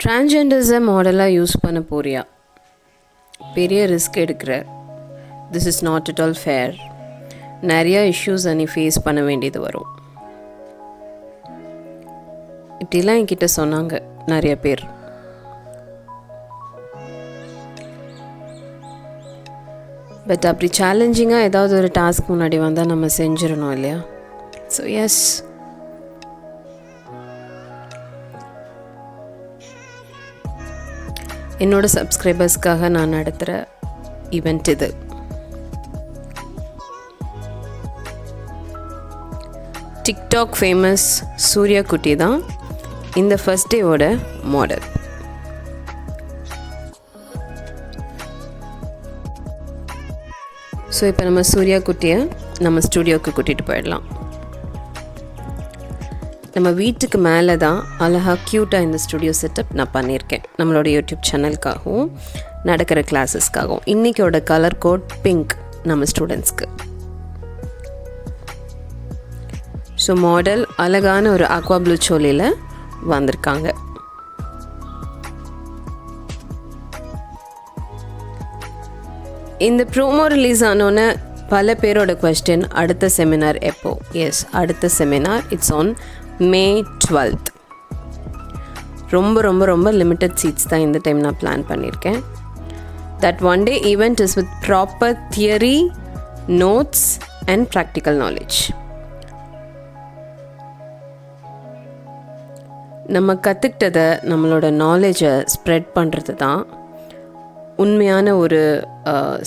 டிரான்ஜெண்டர்ஸை மாடலாக யூஸ் பண்ண போறியா? பெரிய ரிஸ்க் எடுக்கிற. This is not at all fair. நிறையா இஷ்யூஸை நீ ஃபேஸ் பண்ண வேண்டியது வரும். இப்படிலாம் என்கிட்ட சொன்னாங்க நிறைய பேர். பட் அப்படி சேலஞ்சிங்காக ஏதாவது ஒரு டாஸ்க் முன்னாடி வந்தால் நம்ம செஞ்சிடணும் இல்லையா? ஸோ எஸ், என்னோட சப்ஸ்கிரைபர்ஸ்க்காக நான் நடத்துகிற ஈவெண்ட் இது. டிக்டாக் ஃபேமஸ் சூர்யா குட்டி தான் இந்த ஃபர்ஸ்ட் டேவோட மாடல். ஸோ இப்போ நம்ம சூர்யா குட்டியை நம்ம ஸ்டூடியோவுக்கு கூட்டிகிட்டு போயிடலாம். நம்ம வீட்டுக்கு மேலே தான் அழகாக க்யூட்டாக இந்த ஸ்டுடியோ செட்டப் நான் பண்ணியிருக்கேன், நம்மளோட யூடியூப் சேனலுக்காகவும் நடக்கிற கிளாஸஸ்க்காகவும். இன்றைக்கோட கலர் கோட் பிங்க் நம்ம ஸ்டூடெண்ட்ஸ்க்கு. ஸோ மாடல் அழகான ஒரு அக்வா ப்ளூ சோலியில் வந்திருக்காங்க. இந்த ப்ரோமோ ரிலீஸ் ஆனோன்னு பல பேரோட குவெஸ்டின், அடுத்த செமினார் எப்போ? எஸ், அடுத்த seminar it's on May 12th. ரொம்ப ரொம்ப ரொம்ப லிமிட்டட் சீட்ஸ் தான் இந்த டைம் நான் பிளான் பண்ணியிருக்கேன். That one day event is with proper theory, notes and practical knowledge. நம்ம கற்றுக்கிட்டதை, நம்மளோட நாலேஜை ஸ்ப்ரெட் பண்ணுறது தான் உண்மையான ஒரு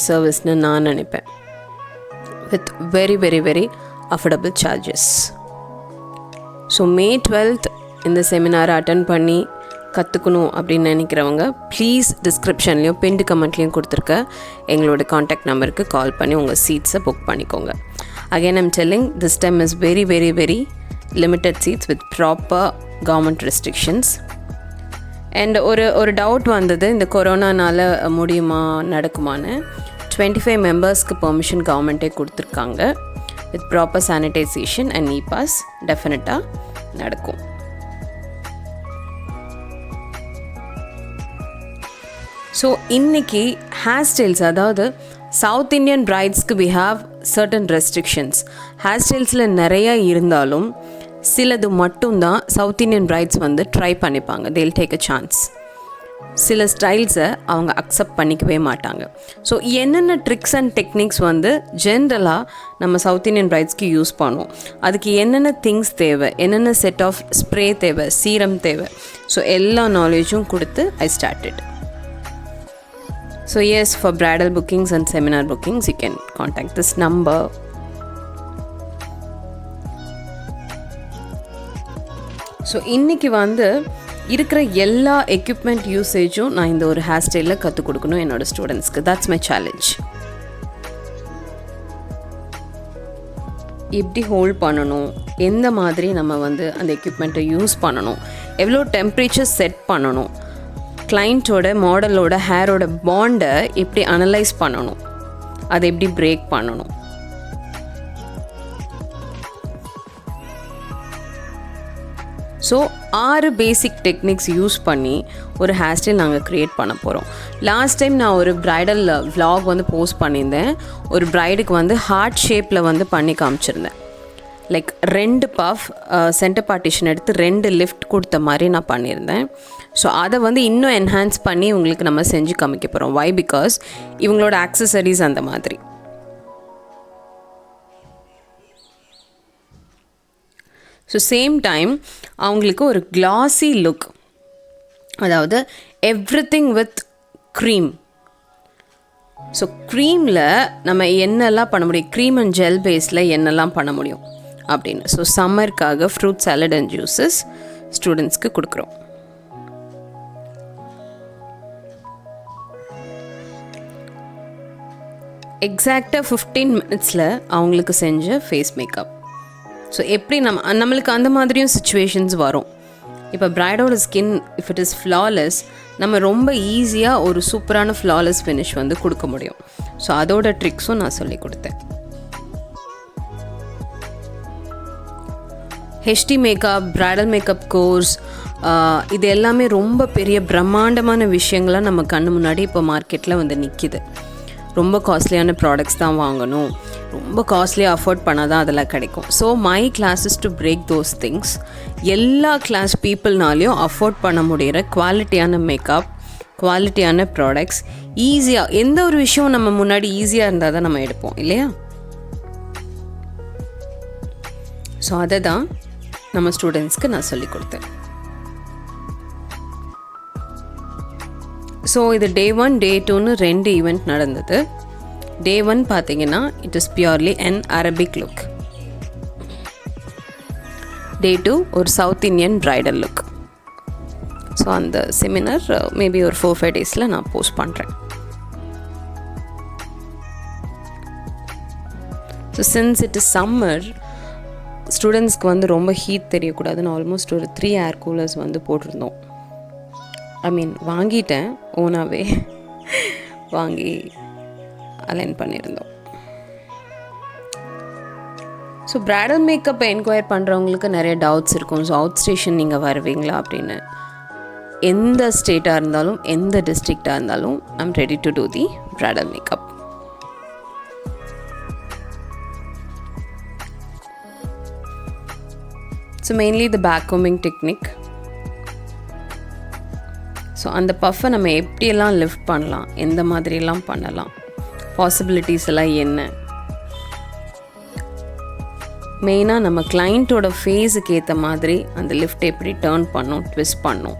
சர்வீஸ்னு நான் நினைப்பேன். With very very very affordable charges. So May 12th இந்த செமினாரை அட்டன் பண்ணி கற்றுக்கணும் அப்படின்னு நினைக்கிறவங்க ப்ளீஸ் டிஸ்கிரிப்ஷன்லேயும் பின்டு கமெண்ட்லேயும் கொடுத்துருக்க எங்களோட காண்டாக்ட் நம்பருக்கு கால் பண்ணி உங்கள் சீட்ஸை புக் பண்ணிக்கோங்க. Again I'm telling, this time is very very very limited seats with proper government restrictions. And ஒரு டவுட் வந்தது, இந்த கொரோனானால் முடியுமா, நடக்குமான்னு. 25 மெம்பர்ஸ்க்கு பெர்மிஷன் கவர்மெண்ட்டே கொடுத்துருக்காங்க. With proper sanitisation and e pass டெஃபினட்டாக நடக்கும். ஸோ இன்றைக்கி ஹேர் ஸ்டைல்ஸ், அதாவது சவுத் இண்டியன் பிரைட்ஸ்க்கு we have certain restrictions. Hair ஸ்டைல்ஸில் நிறையா இருந்தாலும் சிலது மட்டும்தான் சவுத் இண்டியன் பிரைட்ஸ் ட்ரை பண்ணிப்பாங்க. தேல் டேக் அ சான்ஸ். சில ஸ்டைல்ஸை அவங்க அக்செப்ட் பண்ணிக்கவே மாட்டாங்க. ஸோ என்னென்ன ட்ரிக்ஸ் அண்ட் டெக்னிக்ஸ் ஜென்ரலாக நம்ம சவுத் இண்டியன் பிரைட்ஸ்க்கு யூஸ் பண்ணுவோம், அதுக்கு என்னென்ன திங்ஸ் தேவை, என்னென்ன செட் ஆஃப் ஸ்ப்ரே தேவை, சீரம் தேவை, ஸோ எல்லா நாலேஜும் கொடுத்து I started. So yes, for bridal bookings and seminar bookings you can contact this number. So இன்றைக்கி இருக்கிற எல்லா எக்யூப்மெண்ட் யூசேஜும் நான் இந்த ஒரு ஹேர் ஸ்டைலில் கற்றுக் கொடுக்கணும் என்னோடய ஸ்டூடெண்ட்ஸ்க்கு. That's my challenge. எப்படி ஹோல்ட் பண்ணணும், எந்த மாதிரி நம்ம அந்த எக்யூப்மெண்ட்டை யூஸ் பண்ணணும், எவ்வளோ டெம்ப்ரேச்சர் செட் பண்ணணும், கிளைண்ட்டோட மாடலோட ஹேரோட பாண்டை எப்படி அனலைஸ் பண்ணணும், அதை எப்படி பிரேக் பண்ணணும். ஸோ 6 பேசிக் டெக்னிக்ஸ் யூஸ் பண்ணி ஒரு ஹேர் ஸ்டைல் நாங்கள் க்ரியேட் பண்ண போகிறோம். லாஸ்ட் டைம் நான் ஒரு ப்ரைடல் விலாக் போஸ்ட் பண்ணியிருந்தேன். ஒரு ப்ரைடுக்கு ஹார்ட் ஷேப்பில் பண்ணி காமிச்சிருந்தேன். லைக் 2 பஃப் சென்டர் பார்ட்டிஷன் எடுத்து 2 லிஃப்ட் கொடுத்த மாதிரி நான் பண்ணியிருந்தேன். ஸோ அதை இன்னும் என்ஹான்ஸ் பண்ணி உங்களுக்கு நம்ம செஞ்சு காமிக்க போகிறோம். வை? பிகாஸ் இவங்களோட ஆக்சசரிஸ் அந்த மாதிரி. ஸோ சேம் டைம் அவங்களுக்கு ஒரு கிளாஸி லுக், அதாவது எவ்ரிதிங் வித் க்ரீம். ஸோ க்ரீமில் நம்ம என்னெல்லாம் பண்ண முடியும், க்ரீம் அண்ட் ஜெல் பேஸில் என்னெல்லாம் பண்ண முடியும் அப்படின்னு. ஸோ சம்மருக்காக ஃப்ரூட் சாலட் அண்ட் ஜூஸஸ் ஸ்டூடெண்ட்ஸ்க்கு கொடுக்குறோம். எக்ஸாக்டாக 15 மினிட்ஸில் அவங்களுக்கு செஞ்ச ஃபேஸ் மேக்கப். ஸோ எப்படி நம்மளுக்கு அந்த மாதிரியும் சுச்சுவேஷன்ஸ் வரும். இப்போ பிரைடோட skin if it is flawless, நம்ம ரொம்ப ஈஸியாக ஒரு சூப்பரான ஃப்ளாலெஸ் ஃபினிஷ் கொடுக்க முடியும். ஸோ அதோட ட்ரிக்ஸும் நான் சொல்லி கொடுத்தேன். HD makeup, bridal makeup course, இது எல்லாமே ரொம்ப பெரிய பிரம்மாண்டமான விஷயங்களாக நம்ம கண்ணு முன்னாடி இப்போ மார்க்கெட்டில் வந்து நிற்கிது. ரொம்ப காஸ்ட்லியான ப்ராடக்ட்ஸ் தான் வாங்கணும், ரொம்ப காஸ்ட்லியாக அஃபோர்ட் பண்ணால் தான் அதெல்லாம் கிடைக்கும். So my classes too break those things. எல்லா கிளாஸ் பீப்புள்னாலையும் அஃபோர்ட் பண்ண முடிகிற குவாலிட்டியான மேக்கப், குவாலிட்டியான ப்ராடக்ட்ஸ், ஈஸியாக எந்த ஒரு விஷயம் நம்ம முன்னாடி ஈஸியாக இருந்தால் தான் நம்ம எடுப்போம் இல்லையா? ஸோ அதை தான் நம்ம ஸ்டூடெண்ட்ஸ்க்கு நான் சொல்லி கொடுத்தேன். ஸோ இது டே 1 டே 2ன்னு 2 ஈவெண்ட் நடந்தது. டே 1 பார்த்தீங்கன்னா it is purely an Arabic look. Day 2 ஒரு south Indian bridal look. So அந்த செமினார் மேபி ஒரு 4-5 டேஸில் நான் போஸ்ட் பண்ணுறேன். So since it is summer, ஸ்டூடெண்ட்ஸ்க்கு வந்து ரொம்ப ஹீட் தெரியக்கூடாதுன்னு ஆல்மோஸ்ட் ஒரு 3 ஏர் கூலர்ஸ் வந்து போட்டிருந்தோம். வாங்கிட்டேன், ஓனாகவே வாங்கி அலைன் பண்ணியிருந்தோம். ஸோ ப்ரைடல் மேக்கப்பை என்கொயர் பண்ணுறவங்களுக்கு நிறைய டவுட்ஸ் இருக்கும். ஸோ அவுட் ஸ்டேஷன் நீங்கள் வருவீங்களா அப்படின்னு. எந்த ஸ்டேட்டாக இருந்தாலும், எந்த டிஸ்ட்ரிக்டாக இருந்தாலும், I'm ready to do the bridal makeup. So mainly the back கோமிங் டெக்னிக். ஸோ அந்த பஃப்பை நம்ம எப்படியெல்லாம் லிஃப்ட் பண்ணலாம், எந்த மாதிரிலாம் பண்ணலாம், பாசிபிலிட்டிஸ் எல்லாம் என்ன, மெயினாக நம்ம கிளைண்ட்டோட ஃபேஸுக்கு ஏற்ற மாதிரி அந்த லிஃப்ட் எப்படி டேர்ன் பண்ணும், ட்விஸ்ட் பண்ணும்.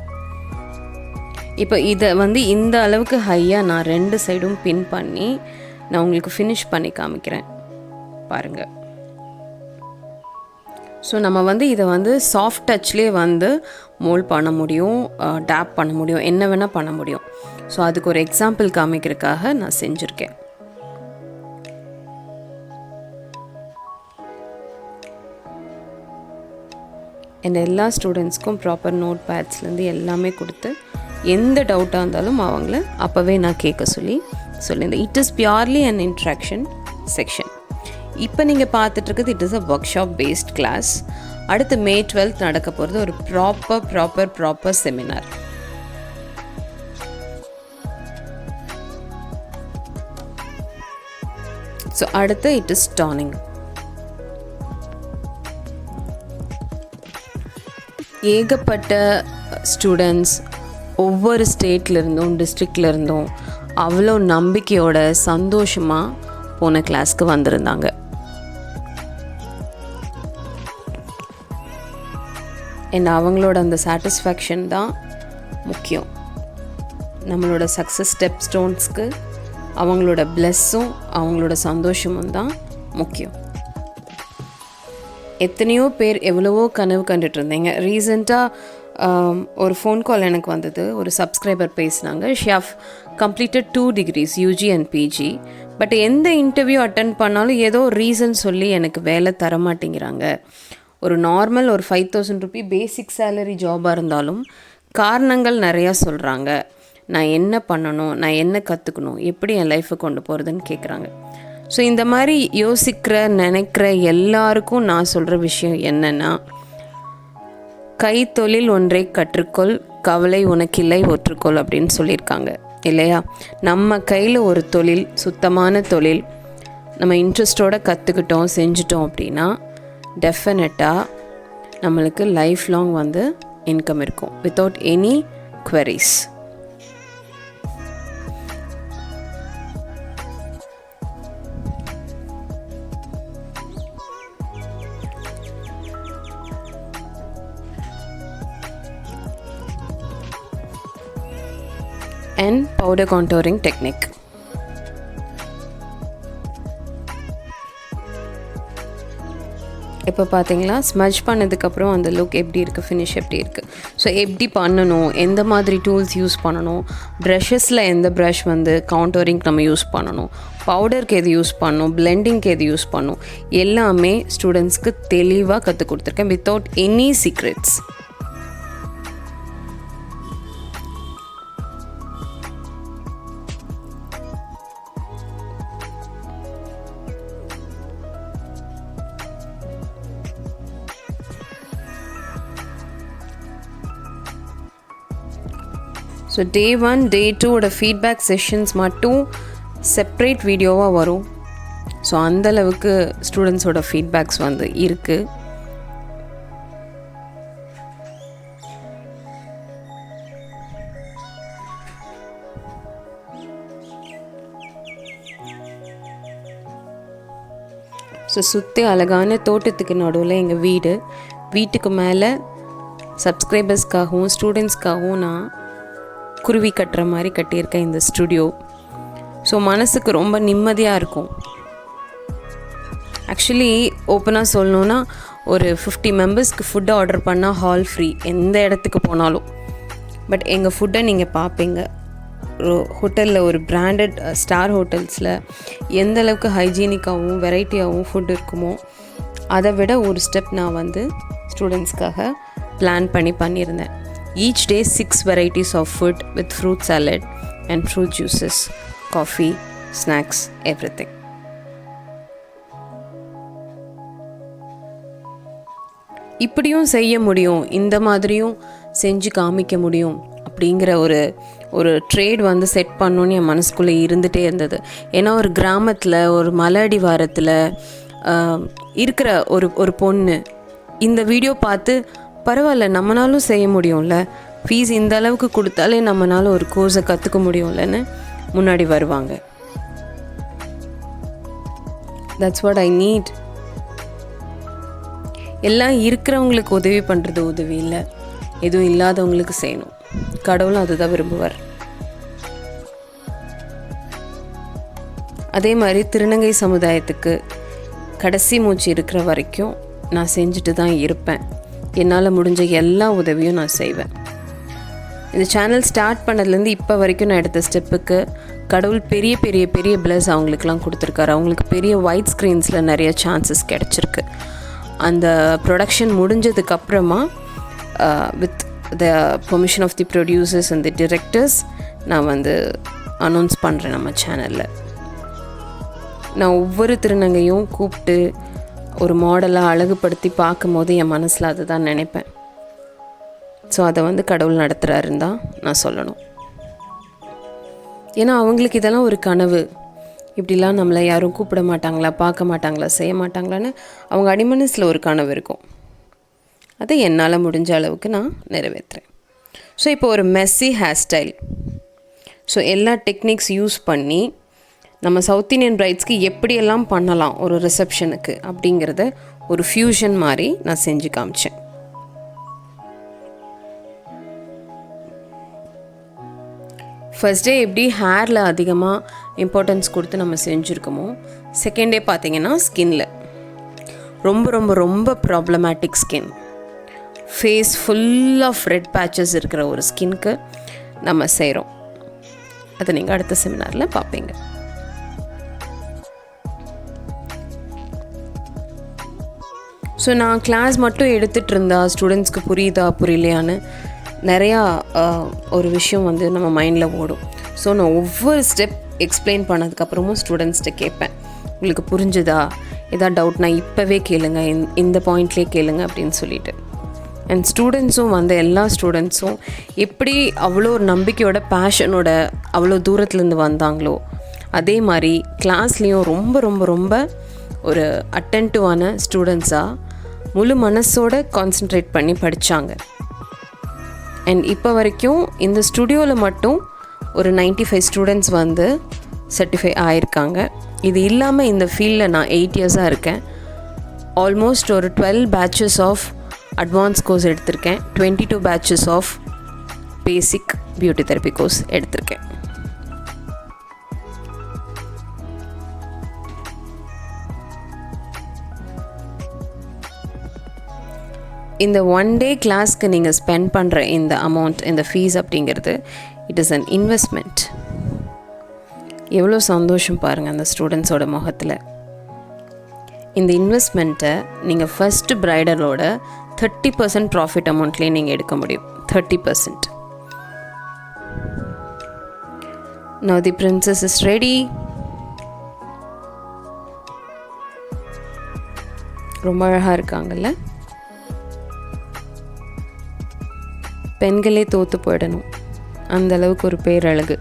இப்போ இதை வந்து இந்த அளவுக்கு ஹையாக நான் 2 சைடும் பின் பண்ணி நான் உங்களுக்கு ஃபினிஷ் பண்ணி காமிக்கிறேன் பாருங்கள். ஸோ நம்ம வந்து இதை வந்து சாஃப்ட் டச்லேயே வந்து மோல்ட் பண்ண முடியும், டேப் பண்ண முடியும், என்ன வேணால் பண்ண முடியும். ஸோ அதுக்கு ஒரு எக்ஸாம்பிள் காமிக்கிறதுக்காக நான் செஞ்சுருக்கேன். என் எல்லா ஸ்டூடெண்ட்ஸ்க்கும் ப்ராப்பர் நோட் பேட்ஸ்லேருந்து எல்லாமே கொடுத்து எந்த டவுட்டாக இருந்தாலும் அவங்கள அப்போவே நான் கேட்க சொல்லியிருந்தேன். It is purely an interaction session. இப்போ நீங்கள் பார்த்துட்ருக்குது it is a workshop based class. அடுத்து May 12th நடக்க போகிறது ஒரு ப்ராப்பர் செமினார். ஸோ அடுத்து இட் இஸ் டானிங். ஏகப்பட்ட ஸ்டூடெண்ட்ஸ் ஒவ்வொரு ஸ்டேட்லேருந்தும் டிஸ்ட்ரிக்ட்லேருந்தும் அவ்வளோ நம்பிக்கையோட சந்தோஷமாக போன கிளாஸ்க்கு வந்திருந்தாங்க. அவங்களோட அந்த சாட்டிஸ்ஃபேக்ஷன் தான் முக்கியம். நம்மளோட சக்ஸஸ் ஸ்டெப் ஸ்டோன்ஸ்க்கு அவங்களோட பிளெஸ்ஸும் அவங்களோட சந்தோஷமும் தான் முக்கியம். எத்தனையோ பேர் எவ்வளவோ கனவு கண்டுட்டு இருந்தீங்க. ரீசெண்டாக ஒரு ஃபோன் கால் எனக்கு வந்தது. ஒரு சப்ஸ்கிரைபர் பேசினாங்க. She have completed 2 degrees UG and PG. But எந்த இன்டர்வியூ அட்டன் பண்ணாலும் ஏதோ ரீசன் சொல்லி எனக்கு வேலை தரமாட்டேங்கிறாங்க. ஒரு நார்மல் ஒரு 5,000 rupee பேசிக் சேலரி ஜாபாக இருந்தாலும் காரணங்கள் நிறையா சொல்கிறாங்க. நான் என்ன பண்ணணும், நான் என்ன கற்றுக்கணும், எப்படி என் லைஃப்பை கொண்டு போகிறதுன்னு கேட்குறாங்க. ஸோ இந்த மாதிரி நினைக்கிற எல்லாருக்கும் நான் சொல்கிற விஷயம் என்னென்னா, கைத்தொழில் ஒன்றை கற்றுக்கொள், கவலை உனக்கில்லை ஒற்றுக்கொள் அப்படின்னு சொல்லியிருக்காங்க இல்லையா? நம்ம கையில் ஒரு தொழில், சுத்தமான தொழில் நம்ம இன்ட்ரெஸ்டோடு கற்றுக்கிட்டோம், செஞ்சிட்டோம் அப்படின்னா டெஃபினட்டாக நம்மளுக்கு லைஃப் லாங் வந்து இன்கம் இருக்கும் without any queries. And powder contouring technique. இப்போ பார்த்தீங்களா, ஸ்மஜ் பண்ணதுக்கப்புறம் அந்த லுக் எப்படி இருக்குது, ஃபினிஷ் எப்படி இருக்குது. ஸோ எப்படி பண்ணணும், எந்த மாதிரி டூல்ஸ் யூஸ் பண்ணணும், ப்ரஷஸில் எந்த ப்ரஷ் வந்து கான்டோரிங்க்கு நம்ம யூஸ் பண்ணணும், பவுடருக்கு எது யூஸ் பண்ணணும், பிளெண்டிங்க்கு எது யூஸ் பண்ணணும், எல்லாமே ஸ்டூடெண்ட்ஸ்க்கு தெளிவாக கற்றுக் கொடுத்துருக்கேன் without any secrets. So day 1 டே 2 ஃபீட்பேக் செஷன்ஸ் மட்டும் செப்ரேட் வீடியோவாக வரும். ஸோ அந்தளவுக்கு ஸ்டூடெண்ட்ஸோட ஃபீட்பேக்ஸ் வந்து இருக்குது. ஸோ சுற்றி அழகான தோட்டத்துக்கு நடுவில் எங்கள் வீட்டுக்கு மேலே சப்ஸ்கிரைபர்ஸ்க்காகவும் ஸ்டூடெண்ட்ஸ்க்காகவும் நான் குருவி கட்டுற மாதிரி கட்டியிருக்கேன் இந்த ஸ்டுடியோ. ஸோ மனசுக்கு ரொம்ப நிம்மதியாக இருக்கும். ஆக்சுவலி ஓப்பனாக சொல்லணுன்னா ஒரு 50 மெம்பர்ஸ்க்கு ஃபுட்டு ஆர்டர் பண்ணால் ஹால் ஃப்ரீ எந்த இடத்துக்கு போனாலும். பட் எங்கள் ஃபுட்டை நீங்கள் பார்ப்பீங்க. ஹோட்டலில் ஒரு பிராண்டட் ஸ்டார் ஹோட்டல்ஸில் எந்த அளவுக்கு ஹைஜீனிக்காகவும் வெரைட்டியாகவும் ஃபுட் இருக்குமோ அதை விட ஒரு ஸ்டெப் நான் வந்து ஸ்டூடெண்ட்ஸ்க்காக பிளான் பண்ணியிருந்தேன். Each day 6 varieties of food with fruit salad and fruit juices, coffee, snacks, everything. இப்படியும் செய்ய முடியும், இந்த மாதிரியும் செஞ்சு காமிக்க முடியும் அப்படிங்கிற ஒரு ட்ரேட் வந்து செட் பண்ணணுன்னு என் மனசுக்குள்ளே இருந்துகிட்டே இருந்தது. ஏன்னா ஒரு கிராமத்தில் ஒரு மலையடி வாரத்தில் இருக்கிற ஒரு பொண்ணு இந்த வீடியோ பார்த்து பரவாயில்ல நம்மளாலும் செய்ய முடியும்ல, ஃபீஸ் இந்த அளவுக்கு கொடுத்தாலே நம்மளால ஒரு கோர்ஸை கற்றுக்க முடியும்லன்னு முன்னாடி வருவாங்க. That's what I need. எல்லாம் இருக்கிறவங்களுக்கு உதவி பண்ணுறது உதவி இல்லை, எதுவும் இல்லாதவங்களுக்கு செய்யணும். கடவுளும் அதுதான் விரும்புவார். அதே மாதிரி திருநங்கை சமுதாயத்துக்கு கடைசி மூச்சு இருக்கிற வரைக்கும் நான் செஞ்சுட்டு தான் இருப்பேன். என்னால் முடிஞ்ச எல்லா உதவியும் நான் செய்வேன். இந்த சேனல் ஸ்டார்ட் பண்ணதுலேருந்து இப்போ வரைக்கும் நான் எடுத்த ஸ்டெப்புக்கு கடவுள் பெரிய பெரிய பெரிய பிளஸ் அவங்களுக்குலாம் கொடுத்துருக்காரு. அவங்களுக்கு பெரிய ஒயிட் ஸ்க்ரீன்ஸில் நிறைய சான்சஸ் கிடச்சிருக்கு. அந்த ப்ரொடக்ஷன் முடிஞ்சதுக்கப்புறமா with the permission of the producers and the directors நான் வந்து அனௌன்ஸ் பண்ணுறேன் நம்ம சேனலில். நான் ஒவ்வொரு திருநங்கையும் கூப்பிட்டு ஒரு மாடலாக அழகுபடுத்தி பார்க்கும்போது என் மனசில் அது தான் நினைப்பேன். ஸோ அதை வந்து கடவுள் நடத்துகிறாருன்னு தான் நான் சொல்லணும். ஏன்னா அவங்களுக்கு இதெல்லாம் ஒரு கனவு. இப்படிலாம் நம்மளை யாரும் கூப்பிட மாட்டாங்களா, பார்க்க மாட்டாங்களா, செய்ய மாட்டாங்களான்னு அவங்க அடிமனசில் ஒரு கனவு இருக்கும். அதை என்னால் முடிஞ்ச அளவுக்கு நான் நிறைவேற்றுறேன். ஸோ இப்போ ஒரு மெஸ்ஸி ஹேர் ஸ்டைல், ஸோ எல்லா டெக்னிக்ஸ் யூஸ் பண்ணி நம்ம சவுத் இண்டியன் பிரைட்ஸ்க்கு எப்படியெல்லாம் பண்ணலாம் ஒரு ரிசப்ஷனுக்கு அப்படிங்கிறத ஒரு ஃப்யூஷன் மாதிரி நான் செஞ்சு காமிச்சேன். ஃபர்ஸ்ட் டே எப்படி ஹேரில் அதிகமாக இம்பார்ட்டன்ஸ் கொடுத்து நம்ம செஞ்சுருக்கோமோ, செகண்ட் டே பார்த்திங்கன்னா ஸ்கின்னில் ரொம்ப ரொம்ப ரொம்ப problematic skin, face full of red patches இருக்கிற ஒரு ஸ்கின்க்கு நம்ம செய்கிறோம். அதை நீங்கள் அடுத்த செமினாரில் பார்ப்பீங்க. ஸோ நான் கிளாஸ் மட்டும் எடுத்துகிட்டு இருந்தா ஸ்டூடெண்ட்ஸ்க்கு புரியுதா புரியலையான்னு நிறையா ஒரு விஷயம் வந்து நம்ம மைண்டில் ஓடும். ஸோ நான் ஒவ்வொரு ஸ்டெப் எக்ஸ்பிளைன் பண்ணதுக்கப்புறமும் ஸ்டூடெண்ட்ஸ்கிட்ட கேட்பேன், உங்களுக்கு புரிஞ்சுதா, எதாவது டவுட்னா இப்போவே கேளுங்க, இந்த பாயிண்ட்லேயே கேளுங்க அப்படின்னு சொல்லிட்டு. அண்ட் ஸ்டூடெண்ட்ஸும் வந்து எல்லா ஸ்டூடெண்ட்ஸும் எப்படி அவ்வளோ ஒரு நம்பிக்கையோட பேஷனோட அவ்வளோ தூரத்துலேருந்து வந்தாங்களோ அதே மாதிரி கிளாஸ்லேயும் ரொம்ப ரொம்ப ரொம்ப ஒரு அட்டென்டிவான ஸ்டூடெண்ட்ஸாக முழு மனசோட கான்சென்ட்ரேட் பண்ணி படித்தாங்க. அண்ட் இப்போ வரைக்கும் இந்த ஸ்டுடியோவில் மட்டும் ஒரு 95 ஸ்டூடெண்ட்ஸ் வந்து சர்டிஃபை ஆகியிருக்காங்க. இது இல்லாமல் இந்த ஃபீல்டில் நான் 8 இயர்ஸாக இருக்கேன். ஆல்மோஸ்ட் ஒரு 12 பேட்சஸ் ஆஃப் அட்வான்ஸ் கோர்ஸ் எடுத்திருக்கேன், 22 batches of basic beauty therapy course எடுத்திருக்கேன். இந்த 1 டே கிளாஸ்க்கு நீங்கள் ஸ்பெண்ட் பண்ணுற இந்த அமௌண்ட், இந்த ஃபீஸ் அப்படிங்கிறது இட் இஸ் அன் இன்வெஸ்ட்மெண்ட். எவ்வளோ சந்தோஷம் பாருங்கள் அந்த ஸ்டூடெண்ட்ஸோட முகத்தில். இந்த இன்வெஸ்ட்மெண்ட்டை நீங்கள் ஃபஸ்ட்டு ப்ரைடலோட 30% ப்ராஃபிட் அமௌண்ட்லேயே நீங்கள் எடுக்க முடியும். 30%. Now the princess is ready. ரொம்ப அழகாக இருக்காங்கல்ல. பெண்களே தோற்று போயிடணும், அந்தளவுக்கு ஒரு பேரழகு.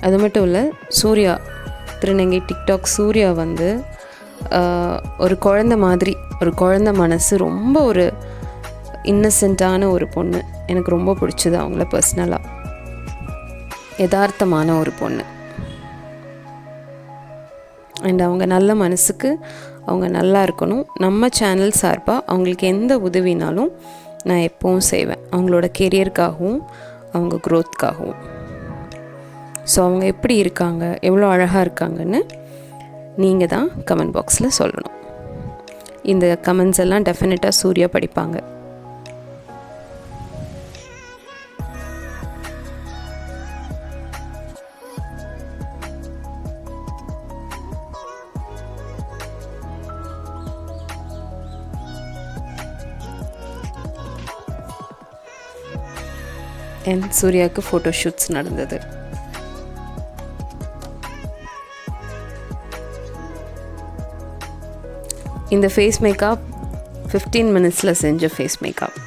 அது மட்டும் இல்லை, சூர்யா, திருநங்கை டிக்டாக் சூர்யா வந்து ஒரு குழந்த மாதிரி, ஒரு குழந்த மனசு, ரொம்ப ஒரு இன்னசென்ட்டான ஒரு பொண்ணு. எனக்கு ரொம்ப பிடிச்சது அவங்கள பர்சனலாக. யதார்த்தமான ஒரு பொண்ணு. அண்ட் அவங்க நல்ல மனசுக்கு அவங்க நல்லா இருக்கணும். நம்ம சேனல் சார்பாக அவங்களுக்கு எந்த உதவினாலும் நான் எப்பவும் செய்வேன், அவங்களோட கெரியருக்காகவும் அவங்க க்ரோத்துக்காகவும். ஸோ அவங்க எப்படி இருக்காங்க, எவ்வளோ அழகாக இருக்காங்கன்னு நீங்கள் தான் கமெண்ட் பாக்ஸில் சொல்லணும். இந்த கமெண்ட்ஸ் எல்லாம் டெஃபினட்டாக சூர்யா படிப்பாங்க. என் சூர்யாவுக்கு ஃபோட்டோ ஷூட்ஸ் நடந்தது. இந்த ஃபேஸ் மேக்கப் 15 மினிட்ஸில் செஞ்ச ஃபேஸ் மேக்கப்.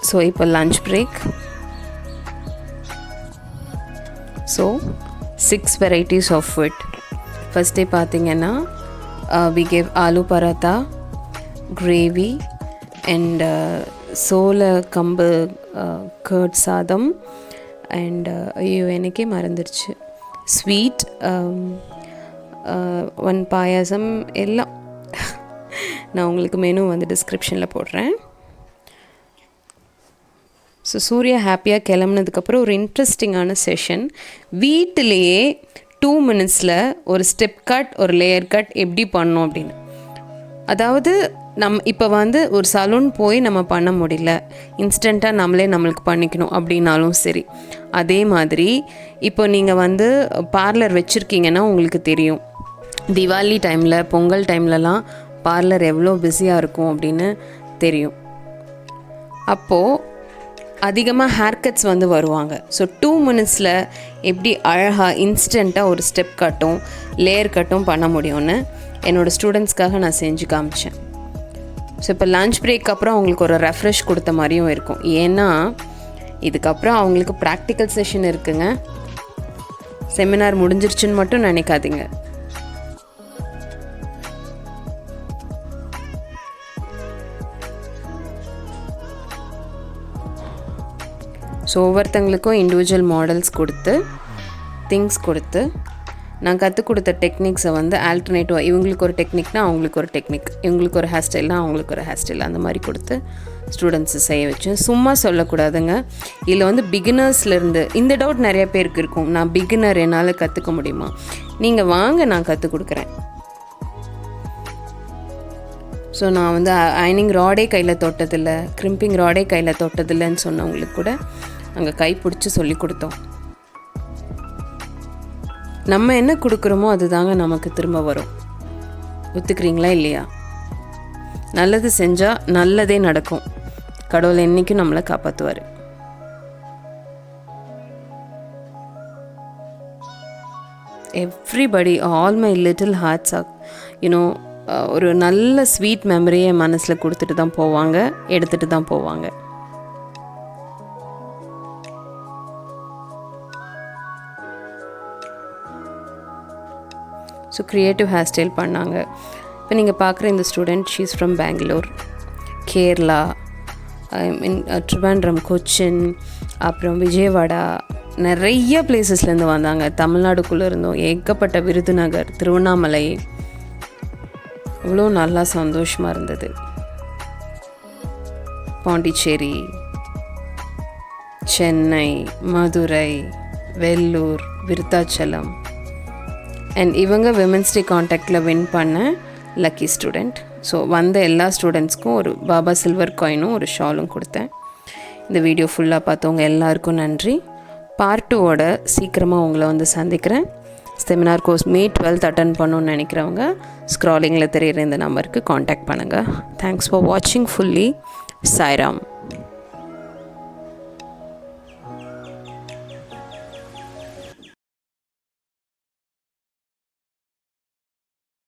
ஸோ இப்போ lunch break. So 6 varieties of food. First day பார்த்திங்கன்னா we gave aloo paratha, gravy and சோள கம்பு கர்ட் சாதம் அண்ட் ஐயோ எனக்கே மறந்துடுச்சு, ஸ்வீட், 1 பாயாசம் எல்லாம். நான் உங்களுக்கு மெனு வந்து டிஸ்கிரிப்ஷனில் போடுறேன். ஸோ சூர்யா ஹாப்பியாக கிளம்புனதுக்கப்புறம் ஒரு இன்ட்ரெஸ்டிங்கான செஷன். வீட்டிலையே 2 மினிட்ஸில் ஒரு ஸ்டெப் கட், ஒரு லேயர் கட் எப்படி பண்ணோம் அப்படின்னு. அதாவது இப்போ வந்து ஒரு சலூன் போய் நம்ம பண்ண முடியல, இன்ஸ்டண்ட்டாக நம்மளுக்கு பண்ணிக்கணும் அப்படின்னாலும் சரி. அதே மாதிரி இப்போ நீங்கள் வந்து பார்லர் வச்சுருக்கீங்கன்னா உங்களுக்கு தெரியும், தீபாவளி டைமில், பொங்கல் டைம்லலாம் பார்லர் எவ்வளோ பிஸியாக இருக்கும் அப்படின்னு தெரியும். அப்போது அதிகமாக ஹேர் கட்ஸ் வந்து வருவாங்க. ஸோ 2 மினிட்ஸில் எப்படி அழகாக இன்ஸ்டண்ட்டாக ஒரு ஸ்டெப் கட்டும் லேயர் கட்டும் பண்ண முடியும்னு என்னோடய ஸ்டூடெண்ட்ஸ்க்காக நான் செஞ்சு காமிச்சேன். ஸோ இப்போ லன்ச் பிரேக் அப்புறம் அவங்களுக்கு ஒரு ரெஃப்ரெஷ் கொடுத்த மாதிரியும் இருக்கும். ஏன்னா இதுக்கப்புறம் அவங்களுக்கு ப்ராக்டிக்கல் செஷன் இருக்குங்க. செமினார் முடிஞ்சிருச்சுன்னு மட்டும் நினைக்காதீங்க. ஸோ ஒவ்வொருத்தங்களுக்கும் இண்டிவிஜுவல் மாடல்ஸ் கொடுத்து, திங்ஸ் கொடுத்து, நான் கற்றுக் கொடுத்த டெக்னிக்ஸை வந்து ஆல்டர்னேட்டிவாக, இவங்களுக்கு ஒரு டெக்னிக்னால் அவங்களுக்கு ஒரு டெக்னிக், இவங்களுக்கு ஒரு ஹேர் ஸ்டைல்னால் அவங்களுக்கு ஒரு ஹேர் ஸ்டைல், அந்த மாதிரி கொடுத்து ஸ்டூடெண்ட்ஸை செய்ய வச்சேன். சும்மா சொல்லக்கூடாதுங்க. இதில் வந்து பிகினர்ஸ்லேருந்து இந்த டவுட் நிறைய பேருக்கு இருக்கும், நான் பிகினர், என்னால் கற்றுக்க முடியுமா? நீங்கள் வாங்க, நான் கற்றுக் கொடுக்குறேன். ஸோ நான் வந்து அயனிங் ராடே கையில் தொட்டதில்லை, கிரிம்பிங் ராடே கையில் தொட்டதில்லைன்னு சொன்னவங்களுக்கு கூட அங்கே கை பிடிச்சி சொல்லி கொடுத்தோம். நம்ம என்ன கொடுக்குறோமோ அதுதாங்க நமக்கு திரும்ப வரும். ஒத்துக்கிறீங்களா இல்லையா? நல்லது செஞ்சால் நல்லதே நடக்கும். கடவுள் என்றைக்கும் நம்மளை காப்பாற்றுவார். Everybody, all my little hearts R you know ஒரு நல்ல ஸ்வீட் மெமரியை மனசில் கொடுத்துட்டு தான் போவாங்க, எடுத்துகிட்டு தான் போவாங்க. ஸோ க்ரியேட்டிவ் ஹேர் ஸ்டைல் பண்ணாங்க. இப்போ நீங்கள் பார்க்குற இந்த student, she is from Bangalore, Kerala, Trivandrum, Cochin, அப்புறம் விஜயவாடா, நிறைய பிளேசஸ்லேருந்து வந்தாங்க. தமிழ்நாடுக்குள்ளே இருந்தோம், ஏகப்பட்ட விருதுநகர், திருவண்ணாமலை. இவ்வளோ நல்லா சந்தோஷமாக இருந்தது. பாண்டிச்சேரி, சென்னை, மதுரை, வெல்லூர், விருத்தாச்சலம். அண்ட் இவங்க விமென்ஸ் டே கான்டாக்டில் வின் பண்ண லக்கி ஸ்டூடெண்ட். ஸோ வந்த எல்லா ஸ்டூடெண்ட்ஸ்க்கும் ஒரு பாபா சில்வர் காயினும் ஒரு ஷாலும் கொடுத்தேன். இந்த வீடியோ ஃபுல்லாக பார்த்தவங்க எல்லாருக்கும் நன்றி. பார்ட் 2ஓட சீக்கிரமாக உங்களை வந்து சந்திக்கிறேன். Seminar course May 12th attend பண்ணணுன்னு நினைக்கிறவங்க ஸ்க்ராலிங்கில் தெரிகிற இந்த நம்பருக்கு காண்டாக்ட் பண்ணுங்கள். தேங்க்ஸ் ஃபார் வாட்சிங் ஃபுல்லி. சாய்ராம்.